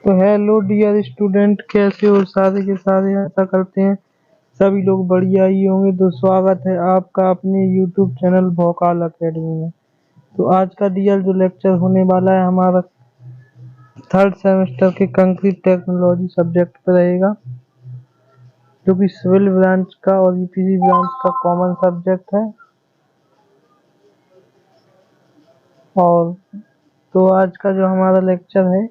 तो hello dear student, कैसे हो सारे के सारे। आशा करते हैं सभी लोग बढ़िया ही होंगे। तो स्वागत है आपका अपने यूट्यूब चैनल भोकाल एकेडमी में। तो आज का डियर जो लेक्चर होने वाला है हमारा थर्ड सेमेस्टर के कंक्रीट टेक्नोलॉजी सब्जेक्ट पर रहेगा, जो कि सिविल ब्रांच का और यूपीसी ब्रांच का कॉमन सब्जेक्ट है। और तो आज का जो हमारा लेक्चर है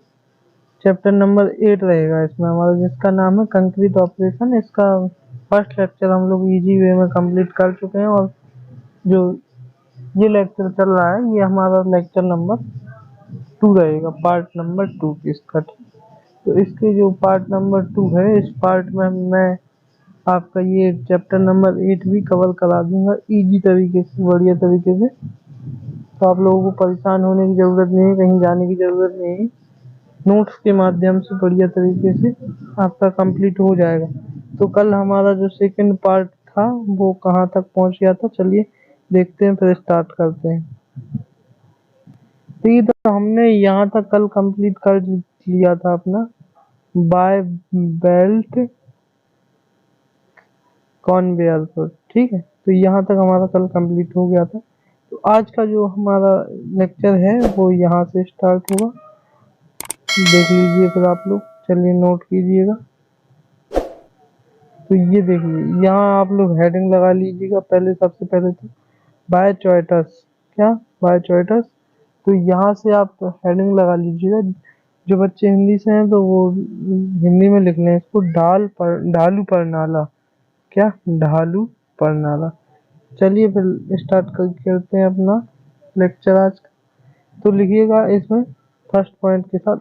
चैप्टर नंबर 8 रहेगा इसमें हमारा, जिसका नाम है कंक्रीट ऑपरेशन। इसका फर्स्ट लेक्चर हम लोग इजी वे में कंप्लीट कर चुके हैं, और जो ये लेक्चर चल रहा है ये हमारा लेक्चर नंबर 2 रहेगा, पार्ट नंबर 2 इसका। तो इसके जो पार्ट नंबर 2 है, इस पार्ट में मैं आपका ये चैप्टर नंबर 8 भी कवर करा दूंगा इजी तरीके से, बढ़िया तरीके से। तो आप लोगों को परेशान होने की ज़रूरत नहीं है, कहीं जाने की ज़रूरत नहीं है। नोट्स के माध्यम से बढ़िया तरीके से आपका कंप्लीट हो जाएगा। तो कल हमारा जो सेकंड पार्ट था वो कहाँ तक पहुँच गया था, चलिए देखते हैं, फिर स्टार्ट करते हैं। तो ये तो हमने यहाँ तक कल कंप्लीट कर लिया था अपना बाय बेल्ट कॉन्वेयर पर, ठीक है। तो यहाँ तक हमारा कल कंप्लीट हो गया था। तो आज का जो हमारा लेक्चर है वो यहाँ से स्टार्ट होगा, देख लीजिए फिर आप लोग, चलिए नोट कीजिएगा। तो ये देखिए यहाँ आप लोग हेडिंग लगा लीजिएगा। पहले सबसे पहले तो बायोचॉइटस, क्या बायोचॉइटस। तो यहाँ से आप हेडिंग लगा लीजिएगा। जो बच्चे हिंदी से हैं तो वो हिंदी में लिख लें इसको, ढालू परनाला, क्या ढालू परनाला। चलिए फिर स्टार्ट करते हैं अपना लेक्चर आज का। तो लिखिएगा इसमें फर्स्ट पॉइंट के साथ,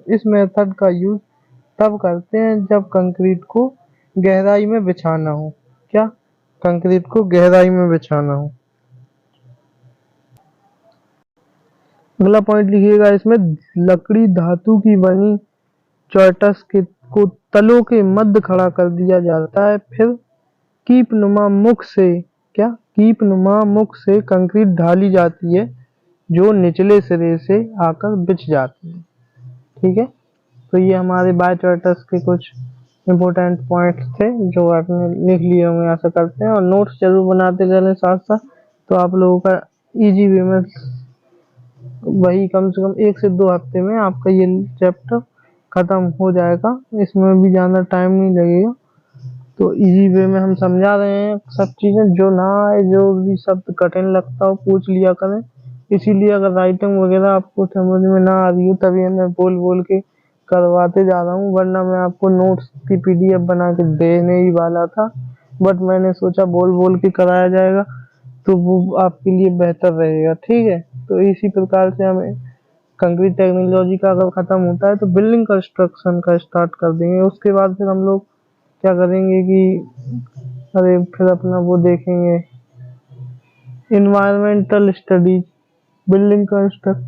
इस मेथड का यूज तब करते हैं जब कंक्रीट को गहराई में बिछाना हो। क्या कंक्रीट को गहराई में बिछाना हो। अगला पॉइंट लिखिएगा इसमें, लकड़ी धातु की बनी चॉइटस को तलों के मध्य खड़ा कर दिया जाता है, फिर कीपनुमा मुख से, क्या कीपनुमा मुख से कंक्रीट ढाली जाती है जो निचले सिरे से आकर बिछ जाती है, ठीक है। तो ये हमारे बायोचॉइटस के कुछ इम्पोर्टेंट पॉइंट्स थे जो आपने लिख लिए होंगे, आशा करते हैं। और नोट्स जरूर बनाते चलें साथ साथ, तो आप लोगों का इजी वे में वही कम से कम 1 से 2 हफ्ते में आपका ये चैप्टर खत्म हो जाएगा। इसमें भी ज़्यादा टाइम नहीं लगेगा। तो इजी वे में हम समझा रहे हैं सब चीज़ें। जो ना आए, जो भी शब्द कठिन लगता हो पूछ लिया करें। इसीलिए अगर राइटिंग वगैरह आपको समझ में ना आ रही हो, तभी मैं बोल बोल के करवाते जा रहा हूँ, वरना मैं आपको नोट्स की पीडीएफ बना के देने ही वाला था, बट मैंने सोचा बोल बोल के कराया जाएगा तो वो आपके लिए बेहतर रहेगा, ठीक है। तो इसी प्रकार से हमें कंक्रीट टेक्नोलॉजी का अगर खत्म होता है तो बिल्डिंग कंस्ट्रक्शन का स्टार्ट कर देंगे। उसके बाद फिर हम लोग क्या करेंगे कि अरे फिर अपना वो देखेंगे, इन्वायरमेंटल स्टडीज, बिल्डिंग कंस्ट्रक्ट।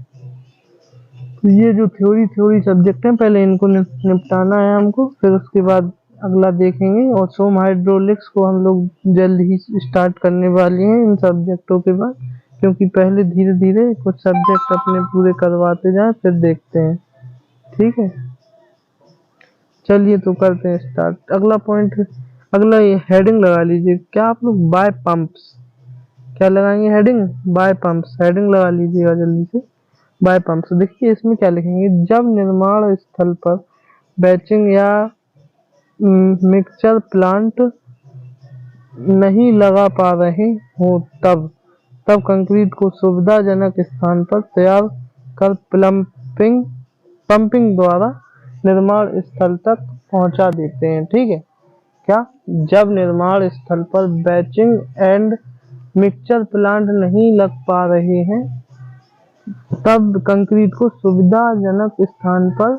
तो ये जो थ्योरी सब्जेक्ट है, पहले इनको निपटाना है हमको, फिर उसके बाद अगला देखेंगे। और सोम हाइड्रोलिक्स को हम लोग जल्द ही स्टार्ट करने वाले हैं इन सब्जेक्टों के बाद, क्योंकि पहले धीरे धीरे कुछ सब्जेक्ट अपने पूरे करवाते जाएं, फिर देखते हैं, ठीक है। चलिए तो करते हैं स्टार्ट। अगला पॉइंट, अगला ये हेडिंग लगा लीजिए। क्या आप लोग बाय पंप्स, क्या लगाएंगे हेडिंग, बाय पंप्स। हेडिंग लगा लीजिएगा जल्दी से, बाय पंप्स। देखिए इसमें क्या लिखेंगे, जब निर्माण स्थल पर बैचिंग या मिक्सचर प्लांट नहीं लगा पा रहे हो, तब कंक्रीट को सुविधाजनक स्थान पर तैयार कर पंपिंग द्वारा निर्माण स्थल तक पहुंचा देते हैं, ठीक है। क्या, जब निर्माण स्थल पर बैचिंग एंड मिक्सचर प्लांट नहीं लग पा रहे हैं, तब कंक्रीट को सुविधाजनक स्थान पर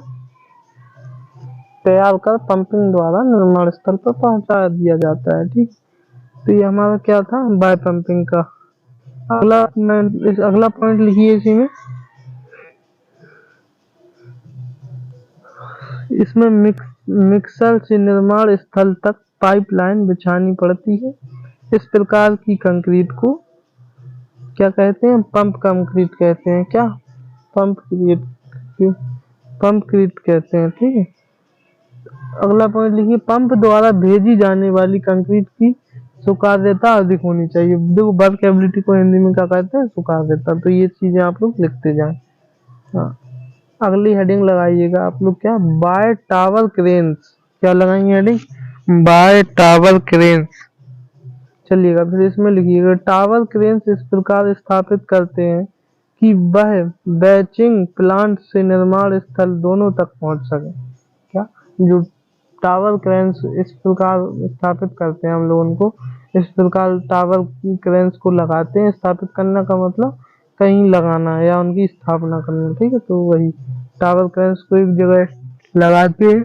तैयार कर पंपिंग द्वारा निर्माण स्थल पर पहुंचा दिया जाता है, ठीक। तो ये हमारा क्या था, बाय पंपिंग का। अगला पॉइंट लिखिए इसी में, इसमें मिक्सर से निर्माण स्थल तक पाइपलाइन बिछानी पड़ती है। इस प्रकार की कंक्रीट को क्या कहते हैं, पंप कंक्रीट कहते हैं। क्या, पंपक्रीट कहते हैं। ठीक है, अगला पॉइंट लिखिए, पंप द्वारा भेजी जाने वाली कंक्रीट की सुकार्यता अधिक होनी चाहिए। देखो वर्केबिलिटी को हिंदी में क्या कहते हैं, सुकार्यता। तो ये चीजें आप लोग लिखते जाएं। हाँ, अगली हेडिंग लगाइएगा आप लोग, क्या, बाय टावर क्रेन्स। क्या लगाएंगे हेडिंग, बाय टावर क्रेन्स। चलिएगा फिर इसमें लिखिएगा, टावर क्रेन्स इस प्रकार स्थापित करते हैं कि वह बैचिंग प्लांट से निर्माण स्थल दोनों तक पहुंच सके। क्या, जो टावर क्रेन्स इस प्रकार स्थापित करते हैं हम लोग उनको, इस प्रकार टावर क्रेन्स को लगाते हैं। स्थापित करना का मतलब कहीं लगाना या उनकी स्थापना करना। ठीक है, तो वही टावर क्रेन्स को एक जगह लगाते हैं,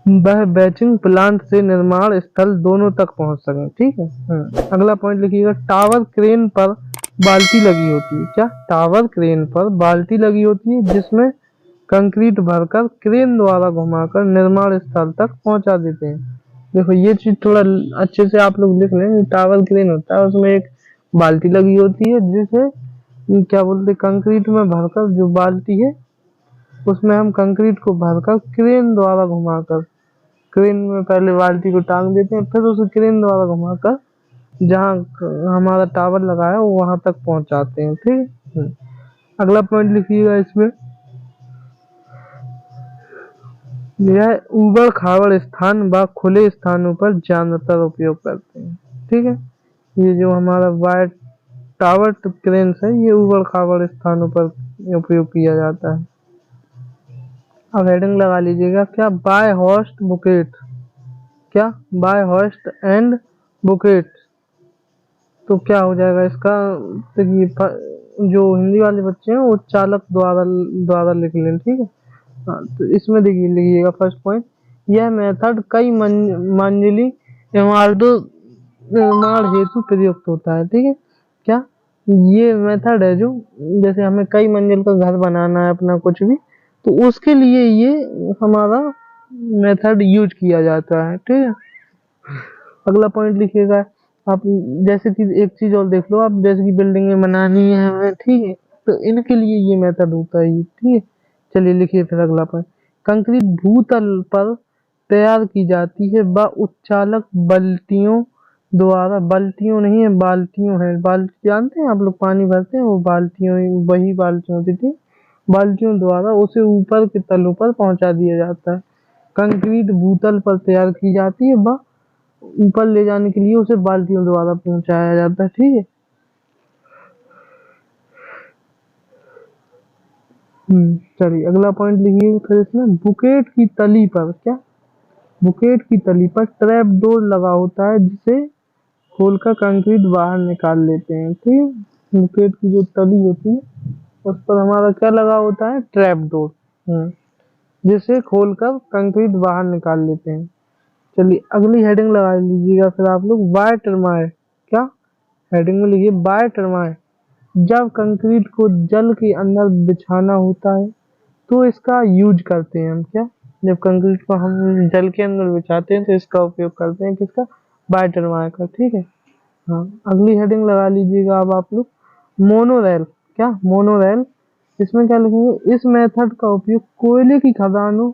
वह बैचिंग प्लांट से निर्माण स्थल दोनों तक पहुंच सके। ठीक है, अगला पॉइंट लिखिएगा, टावर क्रेन पर बाल्टी लगी होती है। क्या, टावर क्रेन पर बाल्टी लगी होती है जिसमें कंक्रीट भरकर क्रेन द्वारा घुमाकर निर्माण स्थल तक पहुंचा देते हैं। देखो ये चीज थोड़ा अच्छे से आप लोग लिख लें। टावर क्रेन होता है, उसमें एक बाल्टी लगी होती है जिसे क्या बोलते, कंक्रीट में भरकर, जो बाल्टी है उसमें हम कंक्रीट को भरकर क्रेन द्वारा घुमाकर, क्रेन में पहले बाल्टी को टांग देते हैं, फिर उसे क्रेन द्वारा घुमाकर जहाँ हमारा टावर लगा है वहां तक पहुंचाते हैं। ठीक है, अगला पॉइंट लिखिएगा इसमें, यह ऊबड़ खाबड़ स्थान व खुले स्थानों पर ज्यादातर उपयोग करते हैं। ठीक है, ये जो हमारा वायर टावर क्रेन्स है ये ऊबड़ खाबड़ स्थानों पर उपयोग किया जाता है। अब हेडिंग लगा लीजिएगा, क्या, बाय होस्ट बुकेट। क्या, बाय होस्ट एंड बुकेट। तो क्या हो जाएगा इसका, देखिए जो हिंदी वाले बच्चे हैं वो चालक द्वारा द्वारा लिख लें। ठीक है, हाँ, तो इसमें देखिए लिखिएगा फर्स्ट पॉइंट, यह मेथड कई मंजिली इमारतों निर्माण हेतु प्रयुक्त होता है। ठीक है, क्या, ये मेथड है जो, जैसे हमें कई मंजिल का घर बनाना है अपना कुछ भी, तो उसके लिए ये हमारा मेथड यूज किया जाता है। ठीक है, अगला पॉइंट लिखिएगा आप, जैसे कि एक चीज और देख लो आप, जैसे कि बिल्डिंगें बनानी है हमें, ठीक है, तो इनके लिए ये मेथड होता है। ठीक है, चलिए लिखिए फिर अगला पॉइंट, कंक्रीट भूतल पर तैयार की जाती है व उच्चालक बाल्टियों द्वारा, बाल्टियों नहीं है बाल्टियों है, बाल्टी जानते हैं आप लोग, पानी भरते हैं वो बाल्टियों, वही बाल्टियों होती थी, बाल्टियों द्वारा उसे ऊपर के तलों पर पहुंचा दिया जाता है। कंक्रीट भूतल पर तैयार की जाती है व ऊपर ले जाने के लिए उसे बाल्टियों द्वारा पहुंचाया जाता है। ठीक है, चलिए अगला पॉइंट लिखिए फिर इसमें, बुकेट की तली पर। क्या, बुकेट की तली पर ट्रैप डोर लगा होता है जिसे खोलकर कंक्रीट बाहर निकाल लेते हैं। ठीक है, बुकेट की जो तली होती है उस पर हमारा क्या लगा होता है, ट्रैप डोर, जिसे खोलकर कंक्रीट बाहर निकाल लेते हैं। चलिए अगली हेडिंग लगा लीजिएगा फिर आप लोग, बाय टरमाए। क्या, हेडिंग में लिखिए बाय टरमाए, जब कंक्रीट को जल के अंदर बिछाना होता है तो इसका यूज करते हैं हम। क्या, जब कंक्रीट को हम जल के अंदर बिछाते हैं तो इसका उपयोग करते हैं, किसका, बाय टरमाए का। ठीक है, हाँ, अगली हेडिंग लगा लीजिएगा अब आप लोग, मोनोरेल। क्या, मोनोरेल, इसमें क्या लिखेंगे, इस मेथड का उपयोग कोयले की खदानों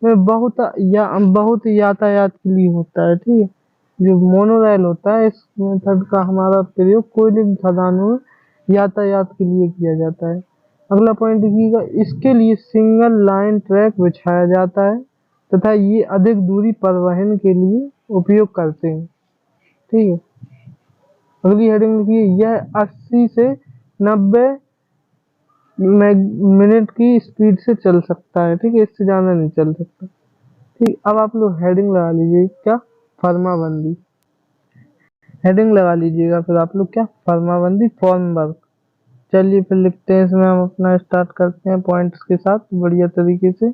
में बहुत यातायात के लिए होता है। ठीक है, जो मोनोरेल होता है इस मेथड का हमारा प्रयोग कोयले की खदानों में यातायात के लिए किया जाता है। अगला पॉइंट देखिएगा, इसके लिए सिंगल लाइन ट्रैक बिछाया जाता है तथा ये अधिक दूरी परिवहन के लिए उपयोग करते हैं। ठीक है, अगली हेडिंग लिखिए, यह 80 से 90 मिनट की स्पीड से चल सकता है। ठीक है, इससे ज्यादा नहीं चल सकता। ठीक, अब आप लोग हेडिंग लगा लीजिए, क्या, फर्माबंदी। हेडिंग लगा लीजिएगा फिर आप लोग, क्या, फर्माबंदी फॉर्म वर्क। चलिए फिर लिखते हैं इसमें, हम अपना स्टार्ट करते हैं पॉइंट्स के साथ बढ़िया तरीके से।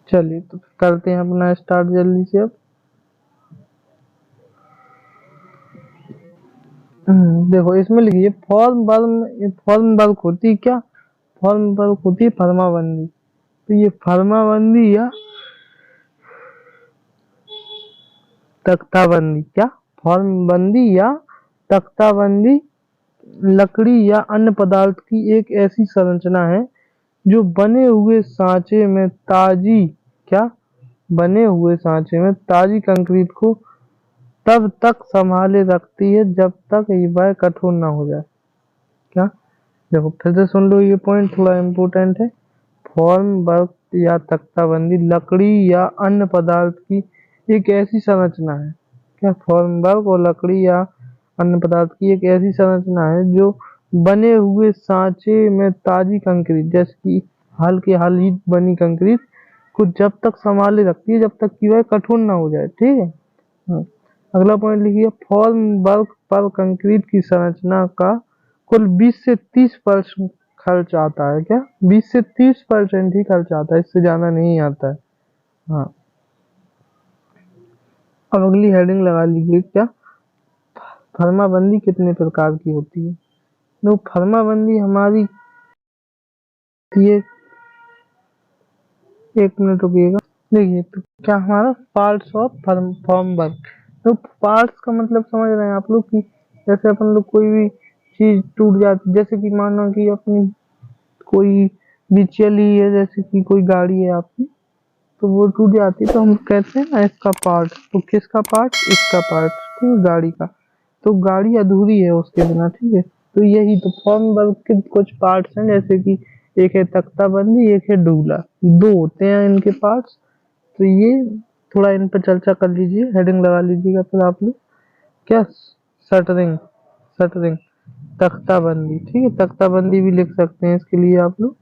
चलिए तो करते हैं अपना स्टार्ट जल्दी से अब। देखो इसमें लिखिए फॉर्म वर्क होती है क्या? फॉर्म वर्क होती है फर्माबंदी। तो ये फर्माबंदी या तख्ताबंदी, क्या फॉर्म बंदी या तख्ताबंदी लकड़ी या अन्य पदार्थ की एक ऐसी संरचना है जो बने हुए सांचे में ताजी, क्या बने हुए सांचे में ताजी कंक्रीट को तब तक संभाले रखती है जब तक वह कठोर ना हो जाए। क्या? देखो फिर से सुन लो, ये पॉइंट थोड़ा इम्पोर्टेंट है। फॉर्म वर्क या तख्ताबंदी लकड़ी या अन्य पदार्थ की एक ऐसी संरचना है। क्या? फॉर्म वर्क और लकड़ी या अन्य पदार्थ की एक ऐसी संरचना है जो बने हुए सांचे में ताजी कंक्रीट, जैसे कि हाल ही बनी कंक्रीट को जब तक संभाले रखती है जब तक कि वह कठोर ना हो जाए। ठीक है। अगला पॉइंट लिखिए, फॉर्म वर्क पर कंक्रीट की संरचना का कुल 20 से 30% खर्च आता है। क्या? 20 से 30% ही खर्च आता है, इससे ज्यादा नहीं आता है। हाँ, अब अगली हेडिंग लगा लीजिए, क्या फर्माबंदी कितने प्रकार की होती है? तो फर्माबंदी हमारी ये, एक मिनट रुकिएगा। देखिए तो क्या हमारा पार्ट्स ऑफ फॉर्म वर्क। तो पार्ट्स का मतलब समझ रहे हैं आप लोग कि जैसे अपन लोग कोई भी चीज टूट जाती, जैसे कि मानो कि अपनी कोई भी चली है, जैसे कि कोई गाड़ी है आपकी, तो वो टूट जाती है तो हम कहते हैं ना इसका पार्ट। तो किसका पार्ट? इसका पार्ट, ठीक है, गाड़ी का। तो गाड़ी अधूरी है उसके बिना। ठीक है। तो यही तो फॉर्म वर्क के कुछ पार्ट्स हैं, जैसे कि एक है तख्ताबंदी, एक है डूला, दो होते हैं इनके पार्ट्स। तो ये थोड़ा इन पर चर्चा कर लीजिए, हेडिंग लगा लीजिएगा फिर आप लोग। क्या? शटरिंग, शटरिंग तख्ताबंदी। ठीक है, तख्ताबंदी भी लिख सकते हैं इसके लिए आप लोग।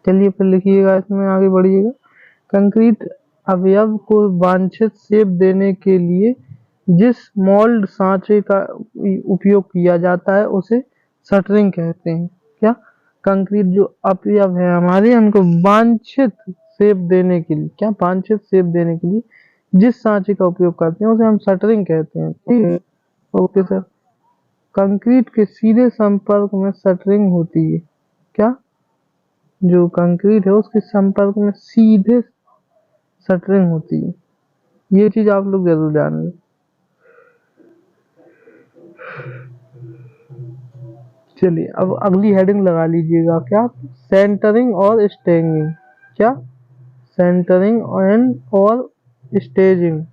चलिए फिर लिखिएगा, इसमें आगे बढ़िएगा। कंक्रीट अवयव को वांछित शेप देने के लिए जिस मोल्ड सांचे का उपयोग किया जाता है उसे शटरिंग कहते हैं। क्या? कंक्रीट जो अवयव है हमारे, उनको वांछित शेप देने के लिए, क्या वांछित शेप देने के लिए जिस सांचे का उपयोग करते हैं उसे हम शटरिंग कहते हैं। ठीक है। Okay sir. कंक्रीट के सीधे संपर्क में शटरिंग होती है। क्या? जो कंक्रीट है उसके संपर्क में सीधे शटरिंग होती है। ये चीज आप लोग जरूर जान लें। चलिए अब अगली हेडिंग लगा लीजिएगा, क्या सेंटरिंग और स्टेजिंग। क्या? सेंटरिंग एंड और स्टेजिंग।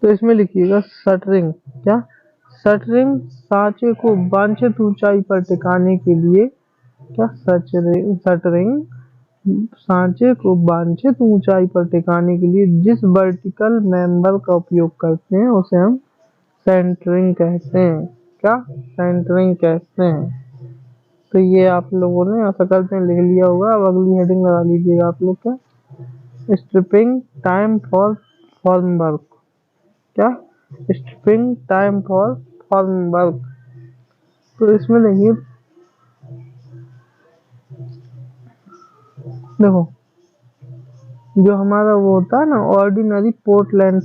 तो इसमें लिखिएगा शटरिंग। क्या? शटरिंग सांचे को वांछित ऊंचाई पर टिकाने के लिए, क्या शटरिंग सांचे को वांछित ऊंचाई पर टिकाने के लिए जिस वर्टिकल मेंबर का उपयोग करते हैं उसे हम सेंटरिंग कहते हैं। क्या? सेंटरिंग कहते हैं। तो ये आप लोगों ने आशा करते हैं लिख लिया होगा। अब अगली हेडिंग लगा लीजिएगा आप लोग, क्या stripping time for formwork. क्या? Stripping time for formwork. तो इसमें देखिए, देखो जो हमारा वो होता है ना ऑर्डिनरी पोर्टलैंड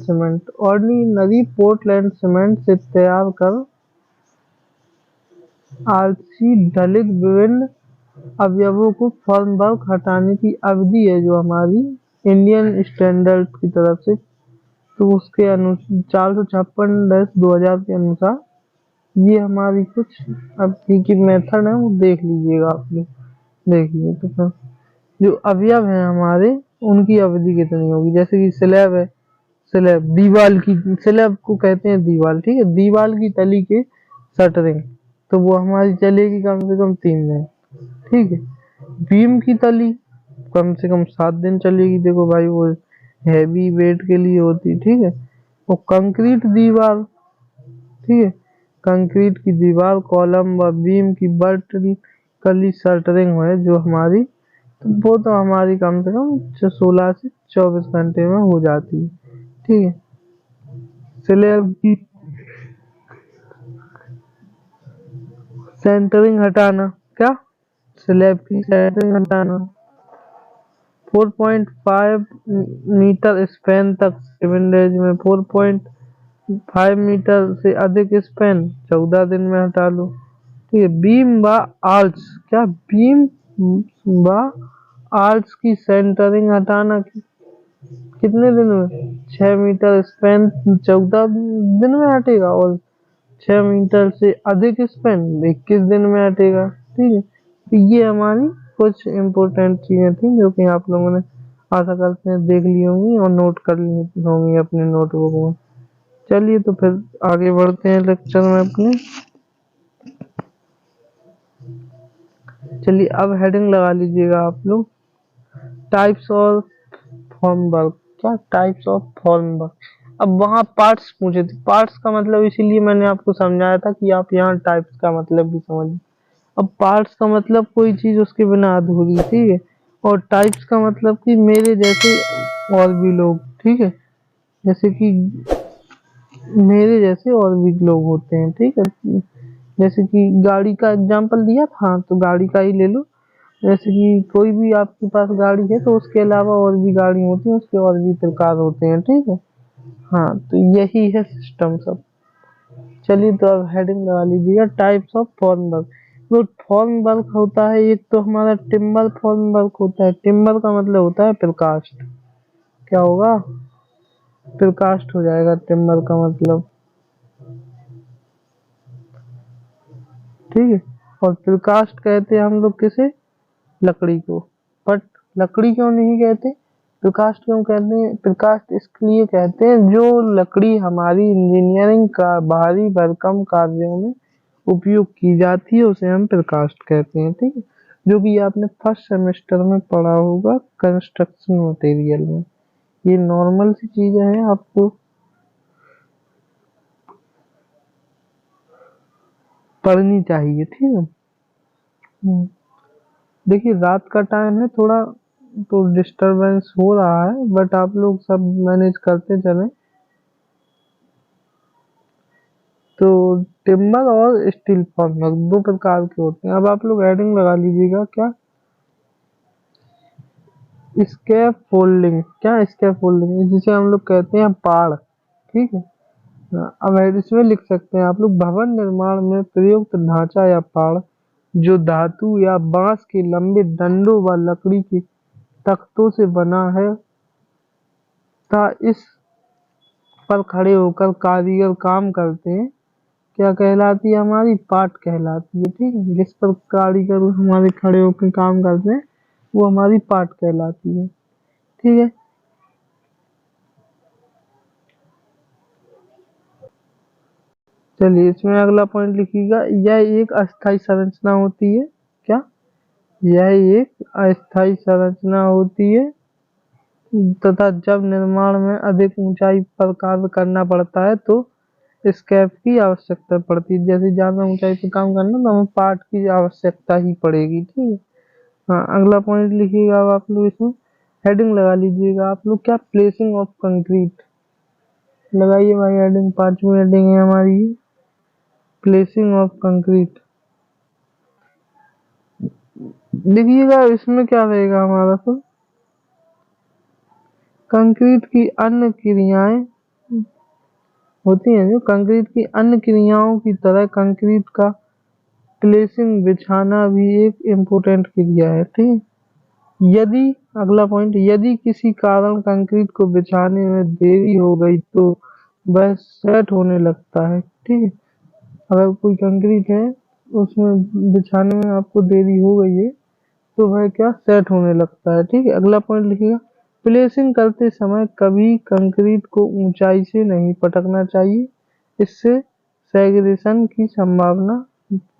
सीमेंट से तैयार कर आलसी दलित विभिन्न अवयवों को फॉर्म वर्क हटाने की अवधि है जो हमारी इंडियन स्टैंडर्ड की तरफ से। तो उसके अनुसार 456/2000 के अनुसार ये हमारी कुछ अवधि की मेथड है, वो देख लीजिएगा आप लोग। देखिए तो फिर जो अवयव हैं हमारे उनकी अवधि कितनी होगी, जैसे कि स्लैब है, स्लैब दीवार की, स्लैब को कहते हैं दीवार। ठीक है, दीवार की तली के शटरिंग, तो वो हमारी चलेगी कम से कम 3 दिन। ठीक है। बीम की तली कम से कम 7 दिन चलेगी। देखो भाई वो हैवी वेट के लिए होती। ठीक है। और कंक्रीट दीवार, ठीक है, कंक्रीट की दीवार कॉलम व बीम की वर्टिकली शटरिंग है जो हमारी, तो वो तो हमारी कम से कम 16 से 24 घंटे में हो जाती है। ठीक है। स्लैब की सेंटरिंग हटाना, क्या स्लैब की सेंटरिंग हटाना, 4.5 मीटर स्पैन तक 7 डेज में, 4.5 मीटर से अधिक स्पैन 14 दिन में हटा लो। ठीक है। बीम व आर्च, क्या बीम व आर्च की सेंटरिंग हटाना कितने दिन में? 6 मीटर स्पैन 14 दिन में हटेगा, और 6 मीटर से अधिक स्पैन 21 दिन में हटेगा। ठीक है। तो ये हमारी कुछ इम्पोर्टेंट चीजें थी जो कि आप लोगों ने आशा करते हैं देख ली होंगी और नोट कर ली होंगी अपने नोटबुक में। चलिए तो फिर आगे बढ़ते हैं लेक्चर में अपने। चलिए अब हेडिंग लगा लीजिएगा आप लोग, टाइप्स ऑफ फॉर्म वर्क। क्या टाइप्स ऑफ फॉर्म वर्क? अब वहाँ पार्ट्स पूछे थे, पार्ट्स का मतलब इसीलिए मैंने आपको समझाया था कि आप यहाँ टाइप्स का मतलब भी समझ। अब पार्ट्स का मतलब कोई चीज उसके बिना अधूरी, ठीक है। और टाइप्स का मतलब कि मेरे जैसे और भी लोग, ठीक है, जैसे कि मेरे जैसे और भी लोग होते हैं, ठीक है। जैसे कि गाड़ी का एग्जांपल दिया था, तो गाड़ी का ही ले लो। जैसे कि कोई भी आपके पास गाड़ी है तो उसके अलावा और भी गाड़ी होती है, उसके और भी प्रकार होते हैं, ठीक है। हाँ, तो यही है सिस्टम सब। चलिए तो अब हेडिंग लगा लीजिएगा, टाइप्स ऑफ फॉर्म वर्क। तो फॉर्म वर्क होता है, एक तो हमारा टिम्बर फॉर्म वर्क होता है। टिम्बर का मतलब होता है प्रकास्ट। क्या होगा? प्रकास्ट हो जाएगा टिम्बर का मतलब, ठीक है। और प्रकास्ट कहते हैं हम लोग किसे? लकड़ी को। बट लकड़ी क्यों नहीं कहते, प्रकास्ट क्यों कहते हैं? प्रकास्ट इसलिए कहते हैं जो लकड़ी हमारी इंजीनियरिंग का बाहरी भरकम कार्यों में उपयोग की जाती है उसे हम प्रकास्ट कहते हैं, ठीक है। जो कि आपने फर्स्ट सेमेस्टर में पढ़ा होगा कंस्ट्रक्शन मटेरियल में। ये नॉर्मल सी चीजें हैं, आपको पढ़नी चाहिए, ठीक है। देखिए रात का टाइम है, थोड़ा तो डिस्टरबेंस हो रहा है, बट आप लोग सब मैनेज करते चलें। तो टिम्बर और स्टील फॉर्मर दो प्रकार के होते हैं। अब आप लोग हेडिंग लगा लीजिएगा, क्या? स्कैफ फोल्डिंग। क्या स्कैफ फोल्डिंग? जिसे हम लोग कहते हैं पाड़, ठीक है। अब इसमें लिख सकते हैं आप लोग, भवन निर्माण में प्रयुक्त ढांचा या पाड़ जो धातु या बांस के लंबे डंडों व लकड़ी के तख्तों से बना है था, इस पर खड़े होकर कारीगर काम करते हैं, क्या कहलाती है? हमारी पाट कहलाती है, ठीक है। जिस पर कारीगर हमारे खड़े होकर काम करते हैं वो हमारी पाट कहलाती है, ठीक है। चलिए इसमें अगला पॉइंट लिखिएगा, यह एक अस्थायी संरचना होती है। क्या? यह एक अस्थायी संरचना होती है तथा जब निर्माण में अधिक ऊंचाई पर कार्य करना पड़ता है तो स्कैफ की आवश्यकता पड़ती है। जैसे ज्यादा ऊंचाई पर काम करना तो हमें पार्ट की आवश्यकता ही पड़ेगी, ठीक है। हाँ, अगला पॉइंट लिखिएगा। अब आप लोग इसमें हेडिंग लगा लीजिएगा आप लोग, क्या? Placing of concrete. लगाइए भाई हेडिंग, 5वीं हेडिंग है हमारी, प्लेसिंग ऑफ कंक्रीट। देखिएगा इसमें क्या रहेगा हमारा, तो कंक्रीट की अन्य क्रियाएं होती हैं, जो कंक्रीट की अन्य क्रियाओं की तरह कंक्रीट का प्लेसिंग बिछाना भी एक इम्पोर्टेंट क्रिया है, ठीक है। यदि अगला पॉइंट, यदि किसी कारण कंक्रीट को बिछाने में देरी हो गई तो वह सेट होने लगता है, ठीक है। अगर कोई कंक्रीट है उसमें बिछाने में आपको देरी हो गई है तो वह क्या? सेट होने लगता है, ठीक है। अगला पॉइंट लिखिएगा, प्लेसिंग करते समय कभी कंक्रीट को ऊंचाई से नहीं पटकना चाहिए, इससे सैग्रेशन की संभावना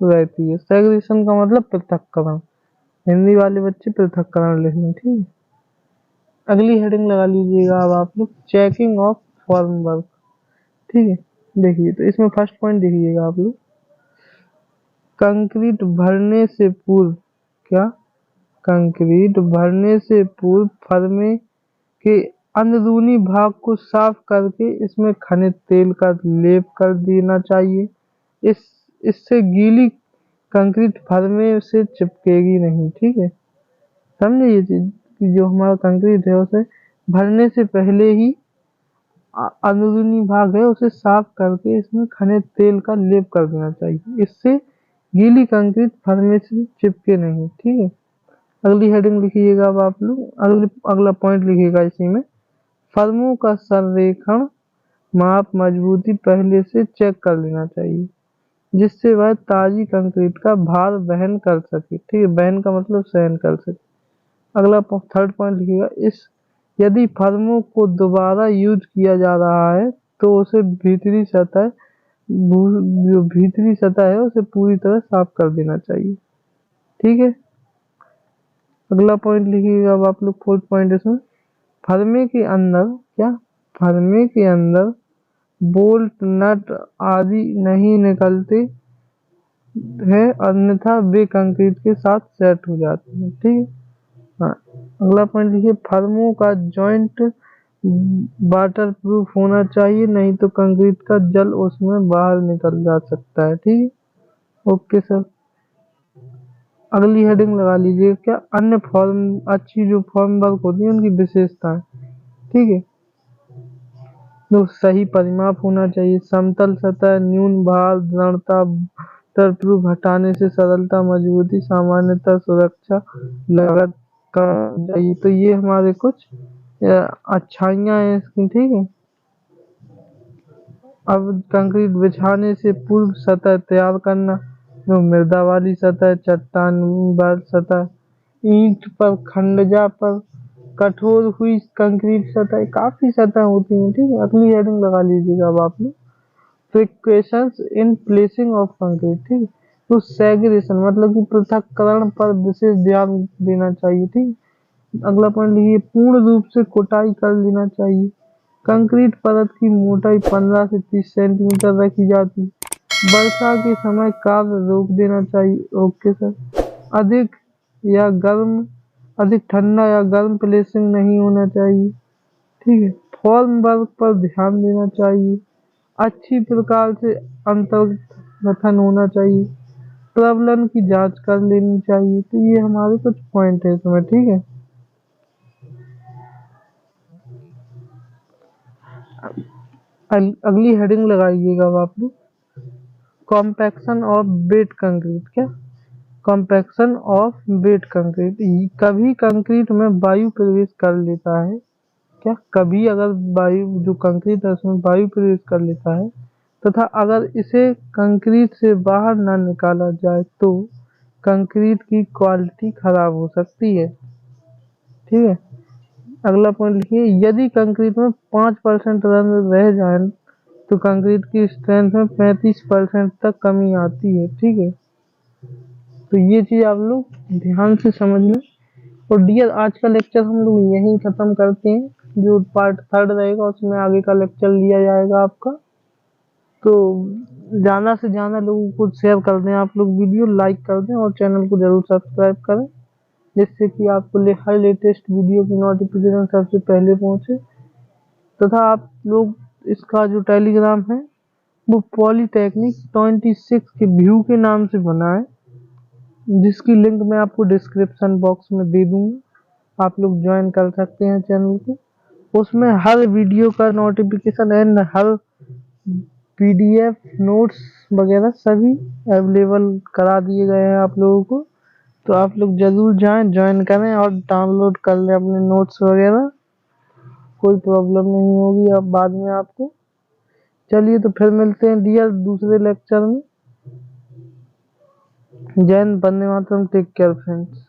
रहती है। सैग्रेशन का मतलब पृथक्करण, हिंदी वाले बच्चे पृथक्करण लिख लें, ठीक है। अगली हेडिंग लगा लीजिएगा अब आप लोग, चेकिंग ऑफ फॉर्म वर्क, ठीक है। देखिए तो इसमें फर्स्ट पॉइंट देखिएगा आप लोग, कंक्रीट भरने से पूर्व, क्या? कंक्रीट भरने से पूर्व फर्मे के अंदरूनी भाग को साफ करके इसमें खनिज तेल का लेप कर देना चाहिए। इस इससे गीली कंक्रीट फर्मे से चिपकेगी नहीं, ठीक है। समझे ये चीज? जो हमारा कंक्रीट है उसे भरने से पहले ही अंदरूनी भाग है उसे साफ करके इसमें खनिज तेल का लेप कर देना चाहिए। इससे गीली कंक्रीट फर्मे से चिपके नहीं। ठीक है, अगली हेडिंग लिखिएगा। अब आप लोग अगला पॉइंट लिखिएगा इसी में, फर्मों का संरेखण माप मजबूती पहले से चेक कर लेना चाहिए, जिससे वह ताजी कंक्रीट का भार वहन कर सके। ठीक है, वहन का मतलब सहन कर सके। अगला थर्ड पॉइंट लिखिएगा, इस यदि फर्मों को दोबारा यूज किया जा रहा है तो उसे जो भीतरी सतह है उसे पूरी तरह साफ कर देना चाहिए। ठीक है, अगला पॉइंट लिखिएगा। अब आप लोग फोर्थ पॉइंट इसमें, फर्मे के अंदर फर्मे के अंदर बोल्ट नट आदि नहीं निकलते हैं, अन्यथा वे कंक्रीट के साथ सेट हो जाते हैं। ठीक है, हाँ, अगला पॉइंट लिखिए, फर्मों का जॉइंट वाटर प्रूफ होना चाहिए, नहीं तो कंक्रीट का जल उसमें बाहर निकल जा सकता है। ठीक है, ओके सर। अगली हेडिंग लगा लीजिए, क्या अन्य फॉर्म अच्छी जो फॉर्म वर्क होती है उनकी विशेषताएं। ठीक है, तो सही परिमाप होना चाहिए, समतल सतह, न्यून भार, दृढ़ता, वाटरप्रूफ, हटाने से सरलता, मजबूती, सामान्यतः सुरक्षा, लागत का चाहिए। तो ये हमारे कुछ अच्छाइयाँ हैं इसकी। ठीक है, अब कंक्रीट बिछाने से पूर्व सतह तैयार करना, जो मृदा वाली सतह, चट्टान वाली सतह, ईंट पर, खंडजा पर, कठोर हुई कंक्रीट सतह, काफी सतह होती हैं। ठीक है, अगली हेडिंग लगा लीजिएगा अब आप लोग, precautions in placing of concrete. ठीक है, तो सेग्रेगेशन मतलब कि पृथक्करण पर विशेष ध्यान देना चाहिए। ठीक, अगला पॉइंट लिखिए, पूर्ण रूप से कुटाई कर लेना चाहिए, कंक्रीट परत की मोटाई 15 से 30 सेंटीमीटर रखी जाती, वर्षा के समय कार्य रोक देना चाहिए। Okay sir. अधिक या गर्म अधिक ठंडा या गर्म प्लेसिंग नहीं होना चाहिए। ठीक है, फॉर्म वर्क पर ध्यान देना चाहिए, अच्छी प्रकार से अंतर्गठन होना चाहिए, प्रबलन की जांच कर लेनी चाहिए। तो ये हमारे कुछ पॉइंट है इसमें। ठीक है, अगली हेडिंग लगाइएगा अब आप लोग, कॉम्पैक्शन ऑफ वेट कंक्रीट। क्या कॉम्पैक्शन ऑफ वेट कंक्रीट, कभी कंक्रीट में वायु प्रवेश कर लेता है। क्या कभी अगर वायु जो कंक्रीट है उसमें वायु प्रवेश कर लेता है तथा अगर इसे कंक्रीट से बाहर न निकाला जाए तो कंक्रीट की क्वालिटी खराब हो सकती है। ठीक है, अगला पॉइंट लिखिए, यदि कंक्रीट में 5% रन रह जाए तो कंक्रीट की स्ट्रेंथ में 35% तक कमी आती है। ठीक है, तो ये चीज आप लोग ध्यान से समझ लें। और डियर, आज का लेक्चर हम लोग यहीं खत्म करते हैं, जो पार्ट थर्ड रहेगा उसमें आगे का लेक्चर लिया जाएगा आपका। तो ज्यादा से ज्यादा लोगों को शेयर कर दें, आप लोग वीडियो लाइक कर दें और चैनल को जरूर सब्सक्राइब करें, जिससे कि आपको हर लेटेस्ट वीडियो की नोटिफिकेशन सबसे पहले पहुंचे। तथा आप लोग इसका जो टेलीग्राम है वो पॉलीटेक्निक 26 के व्यू के नाम से बना है, जिसकी लिंक मैं आपको डिस्क्रिप्शन बॉक्स में दे दूंगा, आप लोग ज्वाइन कर सकते हैं चैनल को। उसमें हर वीडियो का notification and her PDF notes वगैरह सभी अवेलेबल करा दिए गए हैं आप लोगों को। तो आप लोग जरूर जाएं, ज्वाइन करें और डाउनलोड कर लें अपने नोट्स वगैरह, कोई प्रॉब्लम नहीं होगी अब बाद में आपको। चलिए, तो फिर मिलते हैं डियर दूसरे लेक्चर में। जय Hind, Vande Mataram, take care friends.